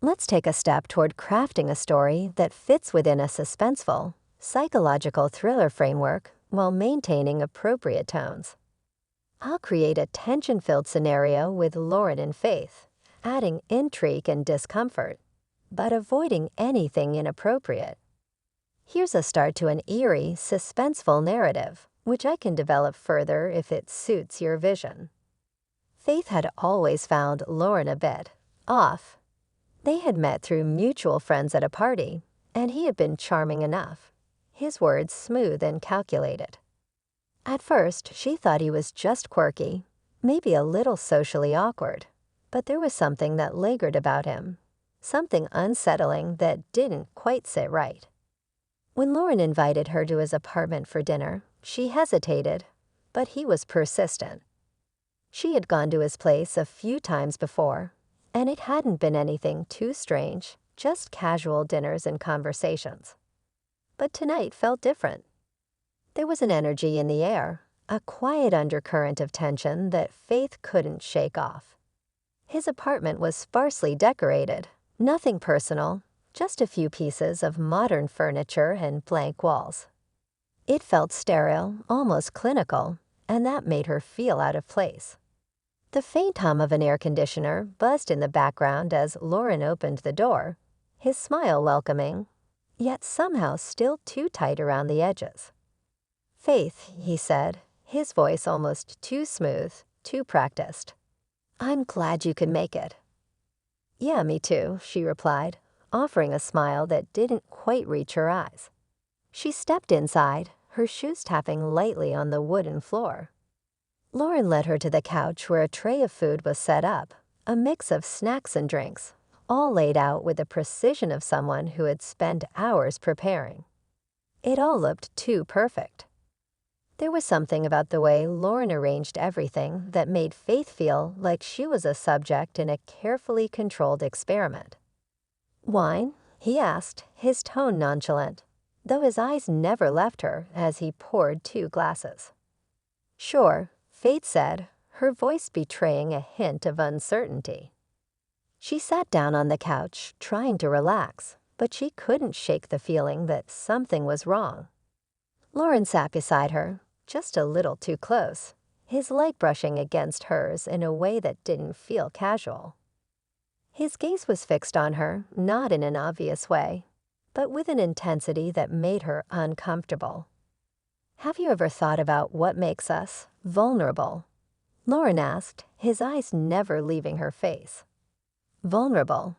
Let's take a step toward crafting a story that fits within a suspenseful, psychological thriller framework while maintaining appropriate tones. I'll create a tension-filled scenario with Loren and Faith, adding intrigue and discomfort, but avoiding anything inappropriate. Here's a start to an eerie, suspenseful narrative, which I can develop further if it suits your vision. Faith had always found Loren a bit off. They had met through mutual friends at a party, and he had been charming enough, his words smooth and calculated. At first, she thought he was just quirky, maybe a little socially awkward, but there was something that lingered about him, something unsettling that didn't quite sit right. When Loren invited her to his apartment for dinner, she hesitated, but he was persistent. She had gone to his place a few times before, and it hadn't been anything too strange, just casual dinners and conversations. But tonight felt different. There was an energy in the air, a quiet undercurrent of tension that Faith couldn't shake off. His apartment was sparsely decorated, nothing personal, just a few pieces of modern furniture and blank walls. It felt sterile, almost clinical, and that made her feel out of place. The faint hum of an air conditioner buzzed in the background as Loren opened the door, his smile welcoming, yet somehow still too tight around the edges. "Faith," he said, his voice almost too smooth, too practiced. "I'm glad you could make it." "Yeah, me too," she replied, offering a smile that didn't quite reach her eyes. She stepped inside, her shoes tapping lightly on the wooden floor. Loren led her to the couch where a tray of food was set up, a mix of snacks and drinks, all laid out with the precision of someone who had spent hours preparing. It all looked too perfect. There was something about the way Loren arranged everything that made Faith feel like she was a subject in a carefully controlled experiment. "Wine?" he asked, his tone nonchalant, though his eyes never left her as he poured 2 glasses. "Sure," Faith said, her voice betraying a hint of uncertainty. She sat down on the couch, trying to relax, but she couldn't shake the feeling that something was wrong. Loren sat beside her, just a little too close, his leg brushing against hers in a way that didn't feel casual. His gaze was fixed on her, not in an obvious way, but with an intensity that made her uncomfortable. "Have you ever thought about what makes us vulnerable?" Loren asked, his eyes never leaving her face. "Vulnerable?"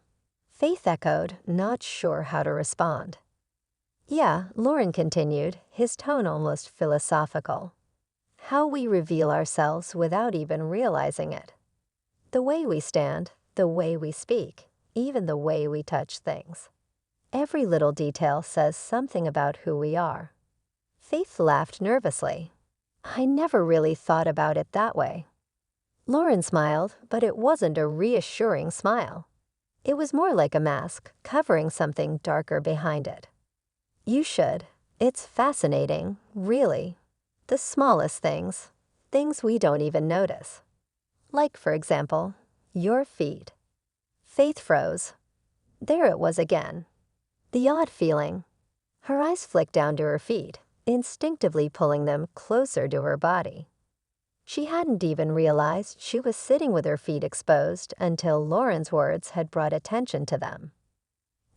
Faith echoed, not sure how to respond. "Yeah," Loren continued, his tone almost philosophical. "How we reveal ourselves without even realizing it. The way we stand, the way we speak, even the way we touch things. Every little detail says something about who we are." Faith laughed nervously. "I never really thought about it that way." Loren smiled, but it wasn't a reassuring smile. It was more like a mask, covering something darker behind it. "You should. It's fascinating, really. The smallest things, things we don't even notice. Like, for example, your feet." Faith froze. There it was again. The odd feeling. Her eyes flicked down to her feet, instinctively pulling them closer to her body. She hadn't even realized she was sitting with her feet exposed until Loren's words had brought attention to them.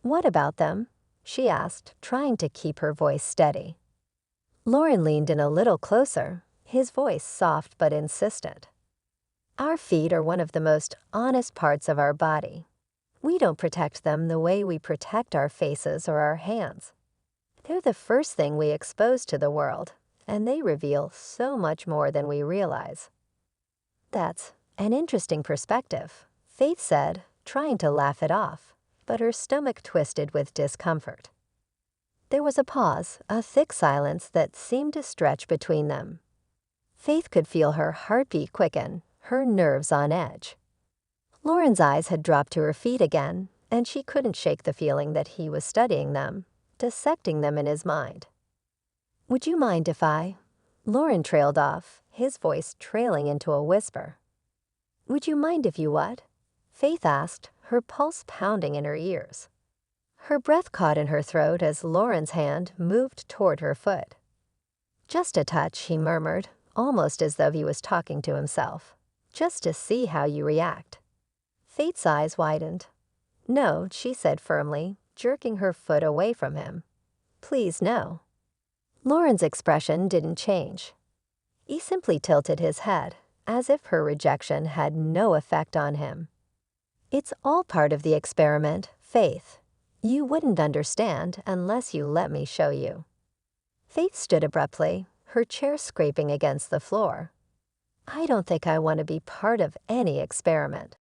"What about them?" she asked, trying to keep her voice steady. Loren leaned in a little closer, his voice soft but insistent. "Our feet are one of the most honest parts of our body. We don't protect them the way we protect our faces or our hands. They're the first thing we expose to the world, and they reveal so much more than we realize." "That's an interesting perspective," Faith said, trying to laugh it off, but her stomach twisted with discomfort. There was a pause, a thick silence that seemed to stretch between them. Faith could feel her heartbeat quicken, her nerves on edge. Loren's eyes had dropped to her feet again, and she couldn't shake the feeling that he was studying them, dissecting them in his mind. "Would you mind if I—" Loren trailed off, his voice trailing into a whisper. "Would you mind if you what?" Faith asked, her pulse pounding in her ears. Her breath caught in her throat as Loren's hand moved toward her foot. "Just a touch," he murmured, almost as though he was talking to himself. "Just to see how you react." Faith's eyes widened. "No," she said firmly, jerking her foot away from him. "Please, no." Loren's expression didn't change. He simply tilted his head, as if her rejection had no effect on him. "It's all part of the experiment, Faith. You wouldn't understand unless you let me show you." Faith stood abruptly, her chair scraping against the floor. "I don't think I want to be part of any experiment."